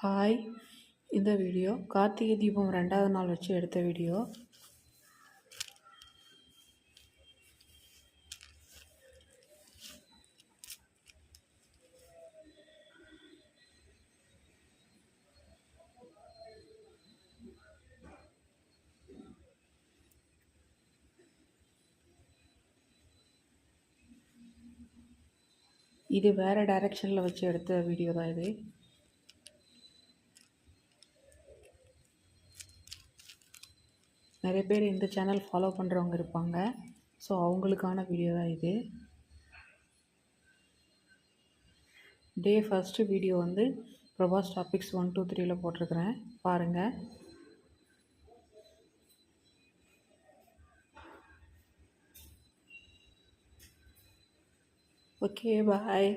Hi, இந்த video Karthigai Deepam 2வது நாள் வச்சு எடுத்த வீடியோ. இது வேறு டைரெக்ஷனில் வச்சு எடுத்த வீடியோ தான் இது. நிறைய பேர் இந்த சேனல் ஃபாலோ பண்ணுறவங்க இருப்பாங்க. ஸோ அவங்களுக்கான வீடியோ தான் இது. டே ஃபஸ்ட்டு வீடியோ வந்து பிரபாஸ் டாபிக்ஸ் 1, 2, 3ல் போட்டிருக்கிறேன், பாருங்கள். ஓகே, பாய்.